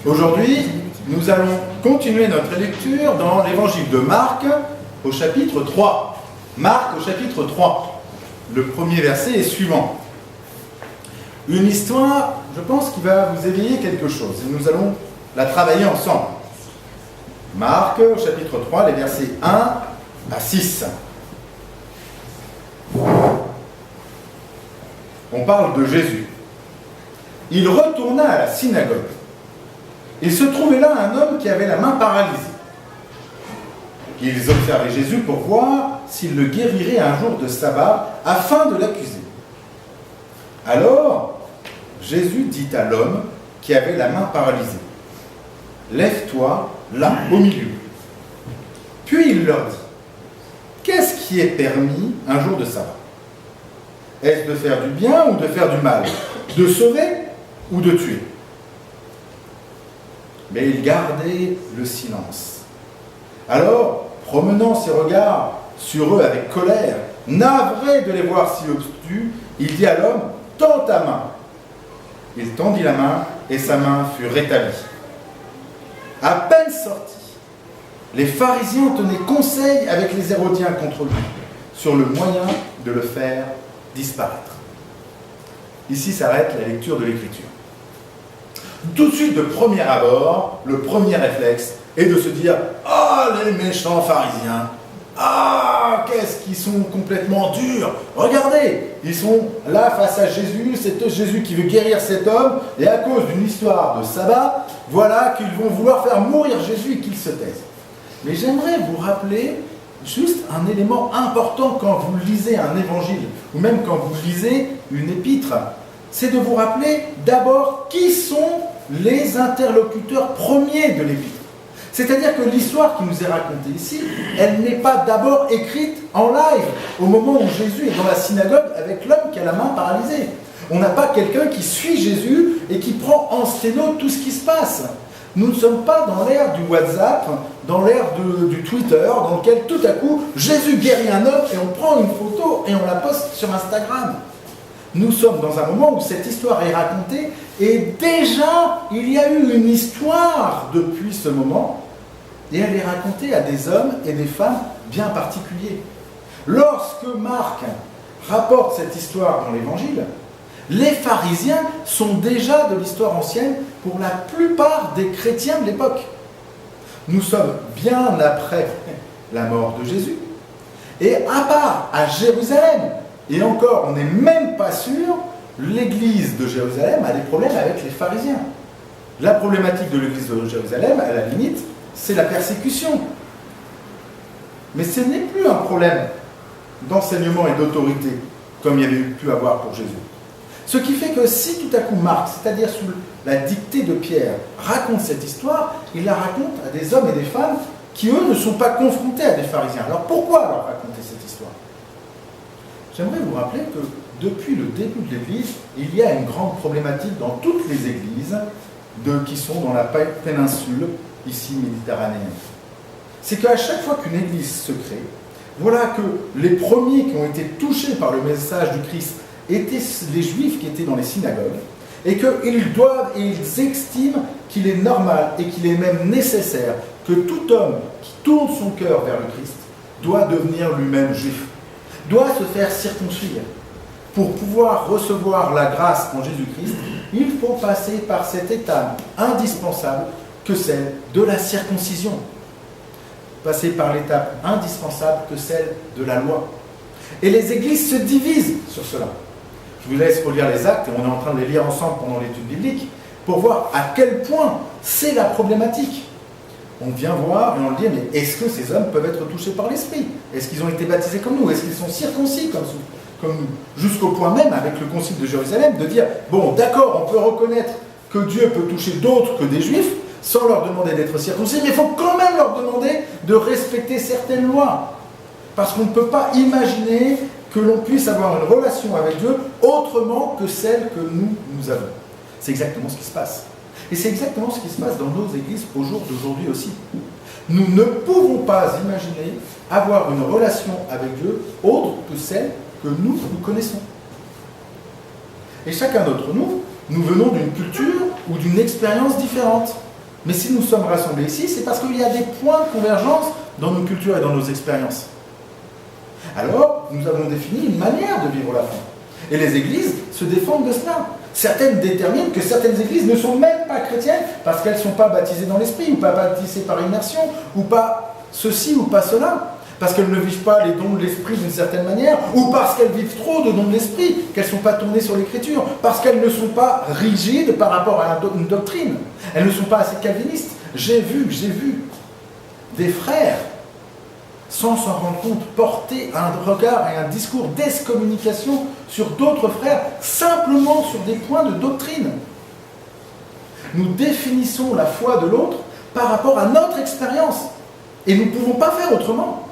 Aujourd'hui, nous allons continuer notre lecture dans l'évangile de Marc au chapitre 3. Marc au chapitre 3. Le premier verset est suivant. Une histoire, je pense, qui va vous éveiller quelque chose. Et nous allons la travailler ensemble. Marc au chapitre 3, les versets 1 à 6. On parle de Jésus. Il retourna à la synagogue. Il se trouvait là un homme qui avait la main paralysée. Ils observaient Jésus pour voir s'il le guérirait un jour de sabbat afin de l'accuser. Alors, Jésus dit à l'homme qui avait la main paralysée, « Lève-toi là au milieu. » Puis il leur dit, « Qu'est-ce qui est permis un jour de sabbat? Est-ce de faire du bien ou de faire du mal? De sauver ou de tuer ?» Mais il gardait le silence. Alors, promenant ses regards sur eux avec colère, navré de les voir si obtus, il dit à l'homme, « Tends ta main. » Il tendit la main et sa main fut rétablie. À peine sorti, les pharisiens tenaient conseil avec les Hérodiens contre lui sur le moyen de le faire disparaître. Ici s'arrête la lecture de l'Écriture. Tout de suite, de premier abord, le premier réflexe est de se dire « Ah, les méchants pharisiens! Ah, qu'est-ce qu'ils sont complètement durs! Regardez, ils sont là face à Jésus, c'est Jésus qui veut guérir cet homme, et à cause d'une histoire de sabbat, voilà qu'ils vont vouloir faire mourir Jésus et qu'il se taise. » Mais j'aimerais vous rappeler juste un élément important quand vous lisez un évangile, ou même quand vous lisez une épître, c'est de vous rappeler d'abord qui sont les interlocuteurs premiers de l'épître. C'est-à-dire que l'histoire qui nous est racontée ici, elle n'est pas d'abord écrite en live, au moment où Jésus est dans la synagogue avec l'homme qui a la main paralysée. On n'a pas quelqu'un qui suit Jésus et qui prend en sténo tout ce qui se passe. Nous ne sommes pas dans l'ère du WhatsApp, dans l'ère du Twitter, dans lequel tout à coup, Jésus guérit un homme et on prend une photo et on la poste sur Instagram. Nous sommes dans un moment où cette histoire est racontée et déjà, il y a eu une histoire depuis ce moment et elle est racontée à des hommes et des femmes bien particuliers. Lorsque Marc rapporte cette histoire dans l'Évangile, les pharisiens sont déjà de l'histoire ancienne pour la plupart des chrétiens de l'époque. Nous sommes bien après la mort de Jésus et à part à Jérusalem, et encore, on n'est même pas sûr, l'église de Jérusalem a des problèmes avec les pharisiens. La problématique de l'église de Jérusalem, à la limite, c'est la persécution. Mais ce n'est plus un problème d'enseignement et d'autorité, comme il y avait pu avoir pour Jésus. Ce qui fait que si tout à coup Marc, c'est-à-dire sous la dictée de Pierre, raconte cette histoire, il la raconte à des hommes et des femmes qui, eux, ne sont pas confrontés à des pharisiens. Alors pourquoi leur raconter cette histoire ? J'aimerais vous rappeler que depuis le début de l'Église, il y a une grande problématique dans toutes les églises qui sont dans la péninsule, ici méditerranéenne. C'est qu'à chaque fois qu'une église se crée, voilà que les premiers qui ont été touchés par le message du Christ étaient les Juifs qui étaient dans les synagogues, et qu'ils doivent et ils estiment qu'il est normal et qu'il est même nécessaire que tout homme qui tourne son cœur vers le Christ doit devenir lui-même juif, doit se faire circoncire. Pour pouvoir recevoir la grâce en Jésus-Christ, il faut passer par cette étape indispensable que celle de la circoncision. Passer par l'étape indispensable que celle de la loi. Et les églises se divisent sur cela. Je vous laisse relire les actes, et on est en train de les lire ensemble pendant l'étude biblique, pour voir à quel point c'est la problématique. On vient voir et on dit, mais est-ce que ces hommes peuvent être touchés par l'Esprit? Est-ce qu'ils ont été baptisés comme nous? Est-ce qu'ils sont circoncis comme nous? Jusqu'au point même, avec le concile de Jérusalem, de dire, bon, d'accord, on peut reconnaître que Dieu peut toucher d'autres que des Juifs, sans leur demander d'être circoncis, mais il faut quand même leur demander de respecter certaines lois. Parce qu'on ne peut pas imaginer que l'on puisse avoir une relation avec Dieu autrement que celle que nous avons. C'est exactement ce qui se passe. Et c'est exactement ce qui se passe dans nos églises au jour d'aujourd'hui aussi. Nous ne pouvons pas imaginer avoir une relation avec Dieu autre que celle que nous connaissons. Et chacun d'entre nous, nous venons d'une culture ou d'une expérience différente. Mais si nous sommes rassemblés ici, c'est parce qu'il y a des points de convergence dans nos cultures et dans nos expériences. Alors, nous avons défini une manière de vivre la foi. Et les églises se défendent de cela. Certaines déterminent que certaines églises ne sont même pas chrétiennes parce qu'elles ne sont pas baptisées dans l'esprit, ou pas baptisées par immersion, ou pas ceci ou pas cela, parce qu'elles ne vivent pas les dons de l'esprit d'une certaine manière, ou parce qu'elles vivent trop de dons de l'esprit, qu'elles ne sont pas tournées sur l'écriture, parce qu'elles ne sont pas rigides par rapport à une doctrine. Elles ne sont pas assez calvinistes. J'ai vu des frères, sans s'en rendre compte, porter un regard et un discours d'excommunication sur d'autres frères, simplement sur des points de doctrine. Nous définissons la foi de l'autre par rapport à notre expérience. Et nous ne pouvons pas faire autrement.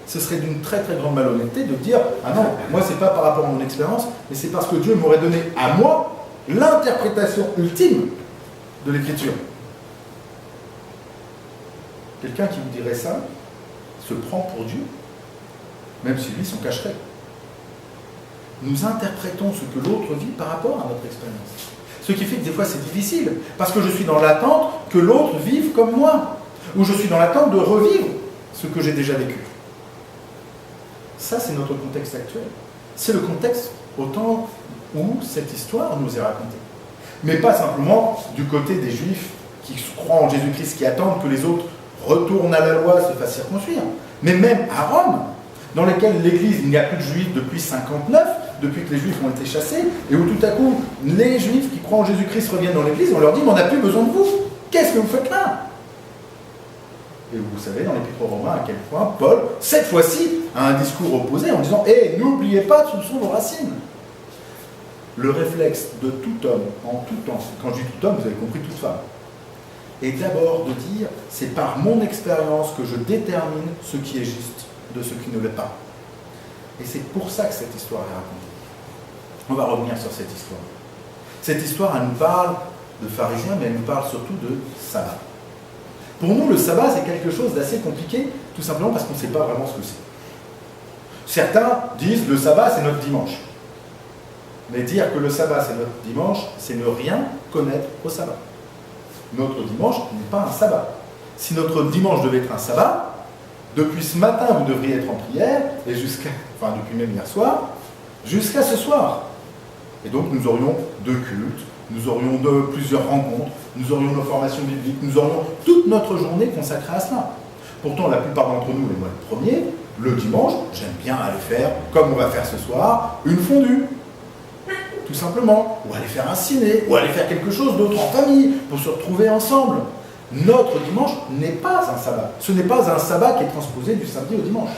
Ce serait d'une très très grande malhonnêteté de dire « Ah non, moi c'est pas par rapport à mon expérience, mais c'est parce que Dieu m'aurait donné à moi l'interprétation ultime de l'Écriture. » Quelqu'un qui vous dirait ça se prend pour Dieu, même si lui s'en cacherait. Nous interprétons ce que l'autre vit par rapport à notre expérience. Ce qui fait que des fois c'est difficile, parce que je suis dans l'attente que l'autre vive comme moi, ou je suis dans l'attente de revivre ce que j'ai déjà vécu. Ça, c'est notre contexte actuel. C'est le contexte au temps où cette histoire nous est racontée. Mais pas simplement du côté des Juifs qui croient en Jésus-Christ, qui attendent que les autres retournent à la loi, se fassent circoncire. Mais même à Rome, dans lequel l'Église, il n'y a plus de Juifs depuis 59, depuis que les Juifs ont été chassés, et où tout à coup, les Juifs qui croient en Jésus-Christ reviennent dans l'Église, on leur dit « mais on n'a plus besoin de vous, qu'est-ce que vous faites là ?» Et vous savez dans l'Épître aux Romains à quel point Paul, cette fois-ci, a un discours opposé en disant « Eh, n'oubliez pas d'où sont vos racines !» Le réflexe de tout homme, en tout temps, quand je dis tout homme, vous avez compris toute femme, est d'abord de dire « c'est par mon expérience que je détermine ce qui est juste de ce qui ne l'est pas ». Et c'est pour ça que cette histoire est racontée. On va revenir sur cette histoire. Cette histoire, elle nous parle de pharisiens, mais elle nous parle surtout de sabbat. Pour nous, le sabbat, c'est quelque chose d'assez compliqué, tout simplement parce qu'on ne sait pas vraiment ce que c'est. Certains disent le sabbat, c'est notre dimanche. Mais dire que le sabbat, c'est notre dimanche, c'est ne rien connaître au sabbat. Notre dimanche n'est pas un sabbat. Si notre dimanche devait être un sabbat, depuis ce matin, vous devriez être en prière, et depuis même hier soir, jusqu'à ce soir. Et donc, nous aurions 2 cultes, nous aurions plusieurs rencontres, nous aurions nos formations bibliques, nous aurions toute notre journée consacrée à cela. Pourtant, la plupart d'entre nous, et moi le premier, le dimanche, j'aime bien aller faire, comme on va faire ce soir, une fondue. Tout simplement. Ou aller faire un ciné, ou aller faire quelque chose d'autre en famille, pour se retrouver ensemble. Notre dimanche n'est pas un sabbat. Ce n'est pas un sabbat qui est transposé du samedi au dimanche.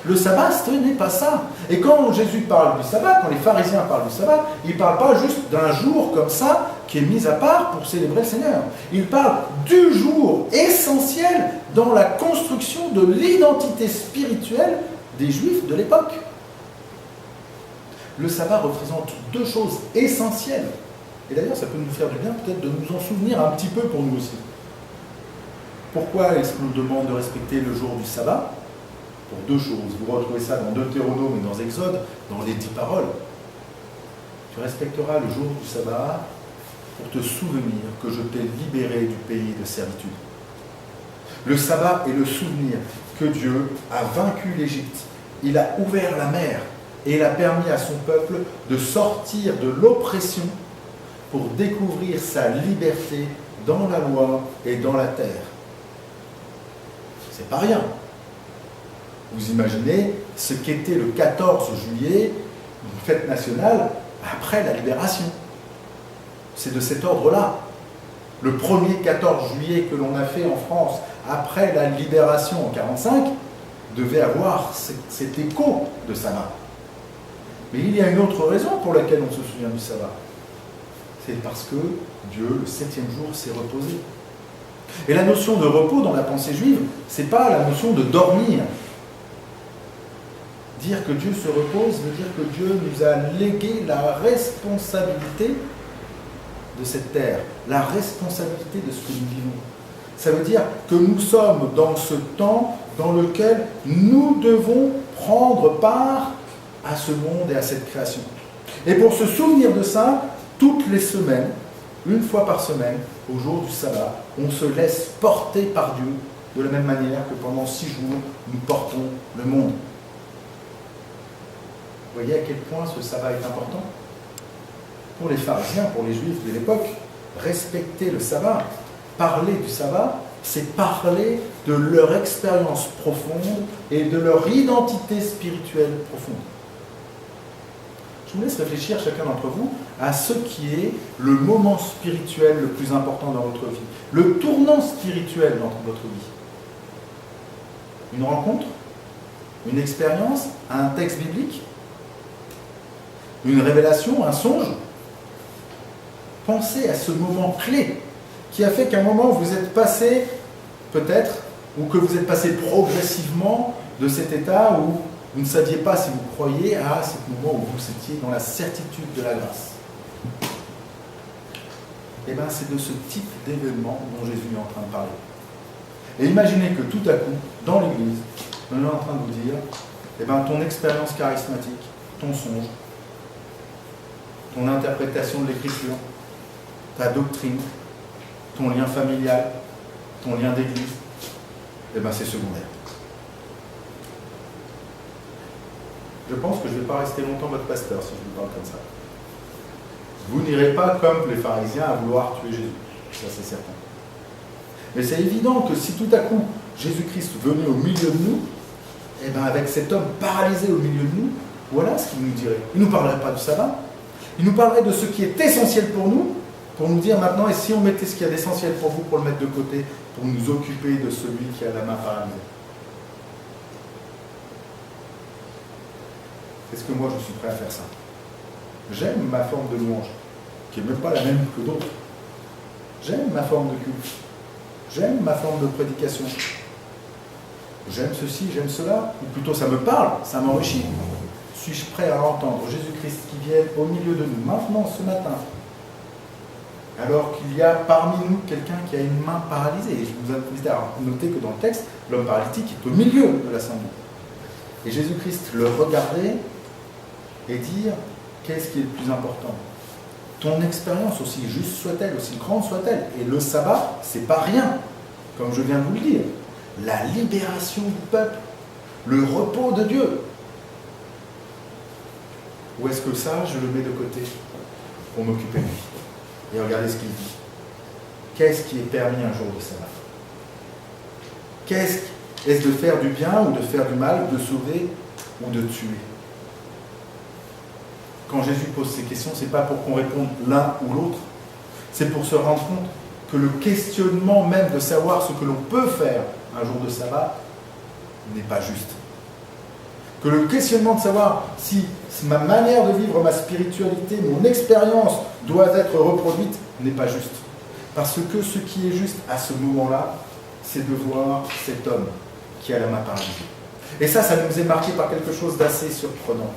Le sabbat, ce n'est pas ça. Et quand Jésus parle du sabbat, quand les pharisiens parlent du sabbat, ils ne parlent pas juste d'un jour comme ça, qui est mis à part pour célébrer le Seigneur. Ils parlent du jour essentiel dans la construction de l'identité spirituelle des Juifs de l'époque. Le sabbat représente 2 choses essentielles. Et d'ailleurs, ça peut nous faire du bien peut-être de nous en souvenir un petit peu pour nous aussi. Pourquoi est-ce qu'on nous demande de respecter le jour du sabbat ? Pour 2 choses. Vous retrouvez ça dans Deutéronome et dans Exode, dans les 10 paroles. Tu respecteras le jour du sabbat pour te souvenir que je t'ai libéré du pays de servitude. Le sabbat est le souvenir que Dieu a vaincu l'Égypte. Il a ouvert la mer et il a permis à son peuple de sortir de l'oppression pour découvrir sa liberté dans la loi et dans la terre. C'est pas rien. Vous imaginez ce qu'était le 14 juillet, une fête nationale, après la libération. C'est de cet ordre-là. Le premier 14 juillet que l'on a fait en France, après la libération en 1945, devait avoir cet écho de sabbat. Mais il y a une autre raison pour laquelle on se souvient du sabbat. C'est parce que Dieu, le 7e jour, s'est reposé. Et la notion de repos dans la pensée juive, ce n'est pas la notion de dormir. Dire que Dieu se repose veut dire que Dieu nous a légué la responsabilité de cette terre, la responsabilité de ce que nous vivons. Ça veut dire que nous sommes dans ce temps dans lequel nous devons prendre part à ce monde et à cette création. Et pour se souvenir de ça, toutes les semaines, une fois par semaine, au jour du sabbat, on se laisse porter par Dieu de la même manière que pendant 6 jours, nous portons le monde. Vous voyez à quel point ce sabbat est important? Pour les pharisiens, pour les juifs de l'époque, respecter le sabbat, parler du sabbat, c'est parler de leur expérience profonde et de leur identité spirituelle profonde. Je vous laisse réfléchir, chacun d'entre vous, à ce qui est le moment spirituel le plus important dans votre vie, le tournant spirituel dans votre vie. Une rencontre, une expérience, un texte biblique, une révélation, un songe. Pensez à ce moment clé qui a fait qu'à un moment vous êtes passé, peut-être, ou que vous êtes passé progressivement de cet état où vous ne saviez pas si vous croyiez à ce moment où vous étiez dans la certitude de la grâce. Et bien c'est de ce type d'événement dont Jésus est en train de parler. Et imaginez que tout à coup, dans l'Église, on est en train de vous dire, eh bien ton expérience charismatique, ton songe, ton interprétation de l'Écriture, ta doctrine, ton lien familial, ton lien d'église, eh bien c'est secondaire. Je pense que je ne vais pas rester longtemps votre pasteur si je vous parle comme ça. Vous n'irez pas comme les pharisiens à vouloir tuer Jésus, ça c'est certain. Mais c'est évident que si tout à coup Jésus-Christ venait au milieu de nous, eh bien avec cet homme paralysé au milieu de nous, voilà ce qu'il nous dirait. Il ne nous parlerait pas du sabbat, il nous parlerait de ce qui est essentiel pour nous dire maintenant, et si on mettait ce qu'il y a d'essentiel pour vous, pour le mettre de côté, pour nous occuper de celui qui a la main paralysée. Est-ce que moi je suis prêt à faire ça? J'aime ma forme de louange, qui n'est même pas la même que d'autres. J'aime ma forme de culte. J'aime ma forme de prédication. J'aime ceci, j'aime cela, ou plutôt ça me parle, ça m'enrichit. Suis-je prêt à entendre Jésus-Christ qui vienne au milieu de nous, maintenant, ce matin, alors qu'il y a parmi nous quelqu'un qui a une main paralysée? Et je vous invite à noter que dans le texte, l'homme paralytique est au milieu de l'assemblée. Et Jésus-Christ le regardait et dire, qu'est-ce qui est le plus important? Ton expérience, aussi juste soit-elle, aussi grande soit-elle. Et le sabbat, c'est pas rien, comme je viens de vous le dire. La libération du peuple, le repos de Dieu. Ou est-ce que ça, je le mets de côté pour m'occuper de lui? Et regardez ce qu'il dit. Qu'est-ce qui est permis un jour de sabbat? Est-ce de faire du bien ou de faire du mal, de sauver ou de tuer? Quand Jésus pose ces questions, ce n'est pas pour qu'on réponde l'un ou l'autre, c'est pour se rendre compte que le questionnement même de savoir ce que l'on peut faire un jour de sabbat n'est pas juste. Que le questionnement de savoir si ma manière de vivre ma spiritualité, mon expérience doit être reproduite n'est pas juste. Parce que ce qui est juste à ce moment-là, c'est de voir cet homme qui a la main paralysée. Et ça nous est marqué par quelque chose d'assez surprenant.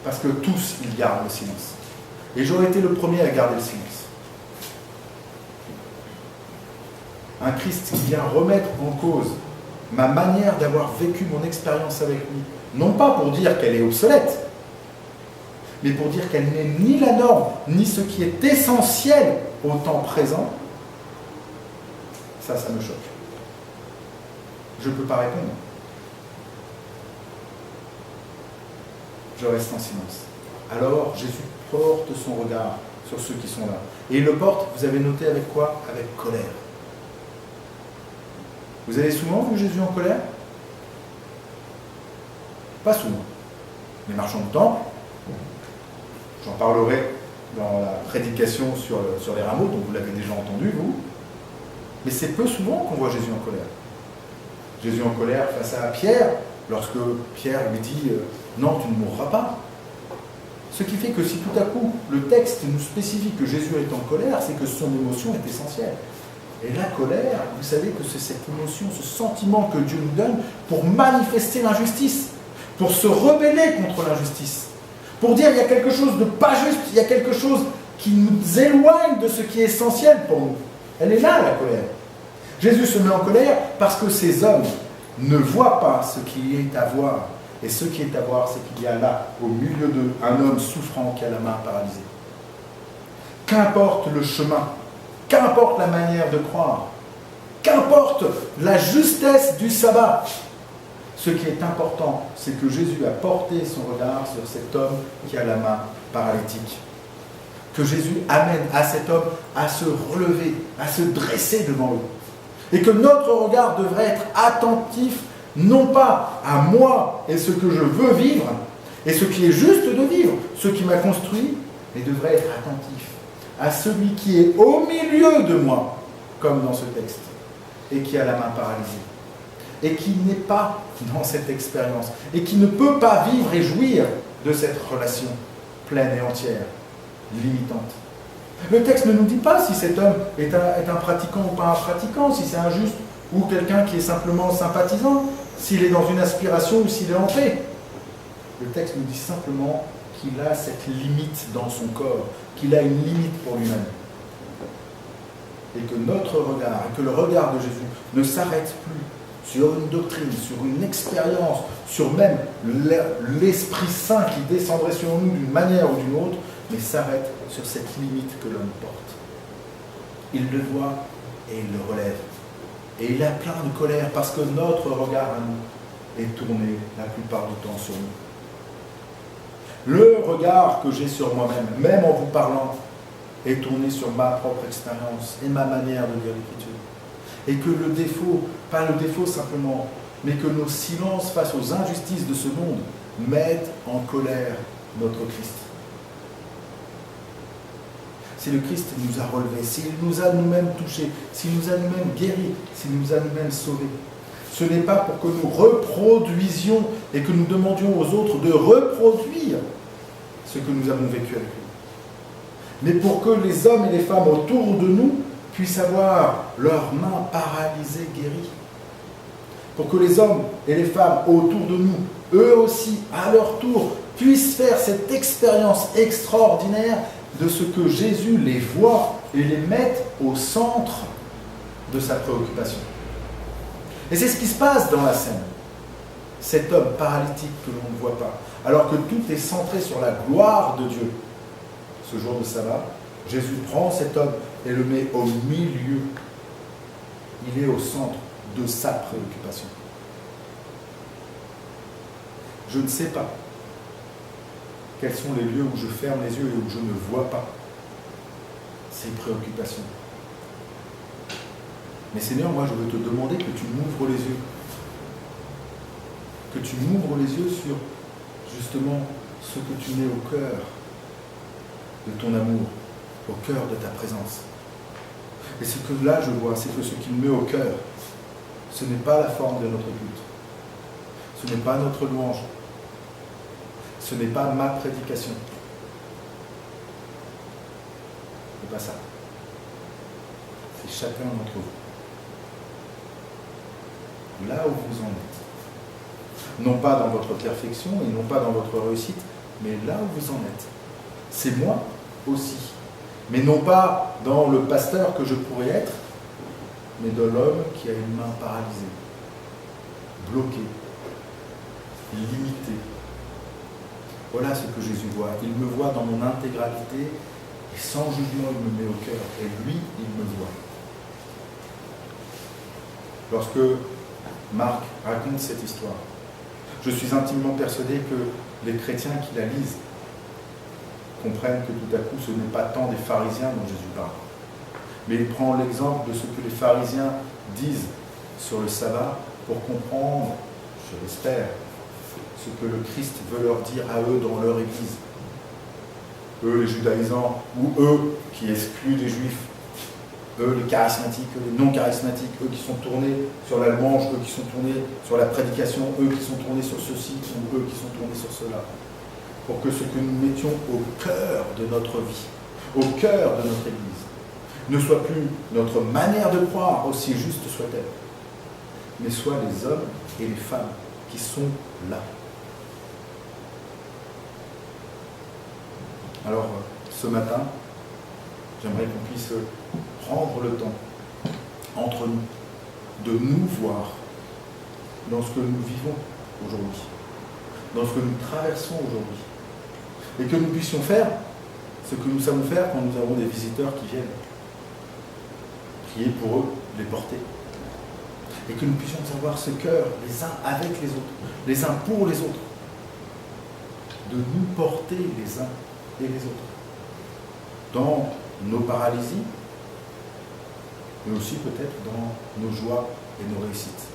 Parce que tous, ils gardent le silence. Et j'aurais été le premier à garder le silence. Un Christ qui vient remettre en cause ma manière d'avoir vécu mon expérience avec lui, non pas pour dire qu'elle est obsolète, mais pour dire qu'elle n'est ni la norme, ni ce qui est essentiel au temps présent, ça me choque. Je ne peux pas répondre. Je reste en silence. Alors Jésus porte son regard sur ceux qui sont là. Et il le porte, vous avez noté avec quoi? Avec colère. Vous avez souvent vu Jésus en colère? Pas souvent. Les marchands du temple, j'en parlerai dans la prédication sur les rameaux, donc vous l'avez déjà entendu, vous. Mais c'est peu souvent qu'on voit Jésus en colère. Jésus en colère face à Pierre, lorsque Pierre lui dit « Non, tu ne mourras pas ». Ce qui fait que si tout à coup le texte nous spécifie que Jésus est en colère, c'est que son émotion est essentielle. Et la colère, vous savez que c'est cette émotion, ce sentiment que Dieu nous donne pour manifester l'injustice, pour se rebeller contre l'injustice, pour dire il y a quelque chose de pas juste, il y a quelque chose qui nous éloigne de ce qui est essentiel pour nous. Elle est là, la colère. Jésus se met en colère parce que ces hommes ne voient pas ce qui est à voir. Et ce qui est à voir, c'est qu'il y a là, au milieu d'eux, un homme souffrant qui a la main paralysée. Qu'importe le chemin, qu'importe la manière de croire, qu'importe la justesse du sabbat, ce qui est important, c'est que Jésus a porté son regard sur cet homme qui a la main paralytique. Que Jésus amène à cet homme à se relever, à se dresser devant eux. Et que notre regard devrait être attentif, non pas à moi et ce que je veux vivre, et ce qui est juste de vivre, ce qui m'a construit, mais devrait être attentif à celui qui est au milieu de moi, comme dans ce texte, et qui a la main paralysée, et qui n'est pas dans cette expérience, et qui ne peut pas vivre et jouir de cette relation pleine et entière, limitante. Le texte ne nous dit pas si cet homme est un pratiquant ou pas un pratiquant, si c'est un juste ou quelqu'un qui est simplement sympathisant, s'il est dans une aspiration ou s'il est en paix. Le texte nous dit simplement qu'il a cette limite dans son corps, qu'il a une limite pour lui-même. Et que notre regard, et que le regard de Jésus ne s'arrête plus sur une doctrine, sur une expérience, sur même l'Esprit Saint qui descendrait sur nous d'une manière ou d'une autre, mais s'arrête sur cette limite que l'homme porte. Il le voit et il le relève. Et il a plein de colère parce que notre regard à nous est tourné la plupart du temps sur nous. Le regard que j'ai sur moi-même, même en vous parlant, est tourné sur ma propre expérience et ma manière de lire l'Écriture. Et que le défaut, pas le défaut simplement, mais que nos silences face aux injustices de ce monde mettent en colère notre Christ. Si le Christ nous a relevés, s'il nous a nous-mêmes touchés, s'il nous a nous-mêmes guéris, s'il nous a nous-mêmes sauvés, ce n'est pas pour que nous reproduisions et que nous demandions aux autres de reproduire ce que nous avons vécu avec lui, mais pour que les hommes et les femmes autour de nous puissent avoir leurs mains paralysées guéries, pour que les hommes et les femmes autour de nous, eux aussi, à leur tour, puissent faire cette expérience extraordinaire de ce que Jésus les voit et les mette au centre de sa préoccupation. Et c'est ce qui se passe dans la scène. Cet homme paralytique que l'on ne voit pas, alors que tout est centré sur la gloire de Dieu. Ce jour de sabbat, Jésus prend cet homme et le met au milieu. Il est au centre de sa préoccupation. Je ne sais pas quels sont les lieux où je ferme les yeux et où je ne vois pas ces préoccupations. Mais Seigneur, moi je veux te demander que tu m'ouvres les yeux. Que tu m'ouvres les yeux sur justement ce que tu mets au cœur de ton amour, au cœur de ta présence. Et ce que là je vois, c'est que ce qu'il met au cœur, ce n'est pas la forme de notre culte. Ce n'est pas notre louange. Ce n'est pas ma prédication. C'est pas ça. C'est chacun d'entre vous. Là où vous en êtes. Non pas dans votre perfection et non pas dans votre réussite, mais là où vous en êtes. C'est moi aussi. Mais non pas dans le pasteur que je pourrais être, mais de l'homme qui a une main paralysée, bloquée, limitée. Voilà ce que Jésus voit. Il me voit dans mon intégralité et sans jugement, il me met au cœur. Et lui, il me voit. Lorsque Marc raconte cette histoire, je suis intimement persuadé que les chrétiens qui la lisent comprennent que tout à coup, ce n'est pas tant des pharisiens dont Jésus parle. Mais il prend l'exemple de ce que les pharisiens disent sur le sabbat pour comprendre, je l'espère, ce que le Christ veut leur dire à eux dans leur église. Eux, les judaïsants, ou eux qui excluent les juifs, eux, les charismatiques, les non-charismatiques, eux qui sont tournés sur la louange, eux qui sont tournés sur la prédication, eux qui sont tournés sur ceci, ou eux qui sont tournés sur cela. Pour que ce que nous mettions au cœur de notre vie, au cœur de notre église, ne soit plus notre manière de croire, aussi juste soit-elle, mais soit les hommes et les femmes qui sont là. Alors, ce matin, j'aimerais qu'on puisse prendre le temps, entre nous, de nous voir dans ce que nous vivons aujourd'hui, dans ce que nous traversons aujourd'hui, et que nous puissions faire ce que nous savons faire quand nous avons des visiteurs qui viennent. Prier pour eux, les porter. Et que nous puissions avoir ce cœur, les uns avec les autres, les uns pour les autres, de nous porter les uns et les autres. Dans nos paralysies, mais aussi peut-être dans nos joies et nos réussites.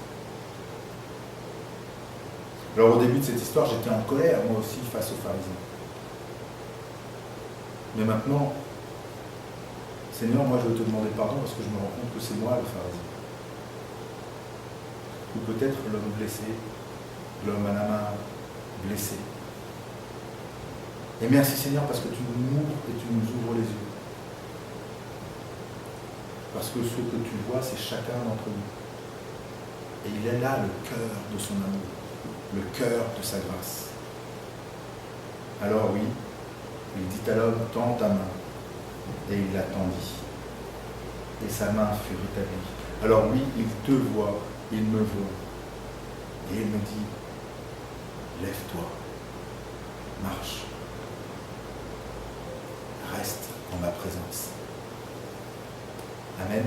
Alors au début de cette histoire, j'étais en colère, moi aussi, face aux pharisiens. Mais maintenant, Seigneur, moi je veux te demander pardon parce que je me rends compte que c'est moi le pharisien. Ou peut-être l'homme blessé, l'homme à la main blessée. Et merci Seigneur parce que tu nous ouvres et tu nous ouvres les yeux. Parce que ce que tu vois, c'est chacun d'entre nous. Et il est là le cœur de son amour, le cœur de sa grâce. Alors oui, il dit à l'homme, tends ta main. Et il la tendit. Et sa main fut rétablie. Alors oui, il te voit, il me voit. Et il me dit, lève-toi, marche, reste en ma présence. Amen.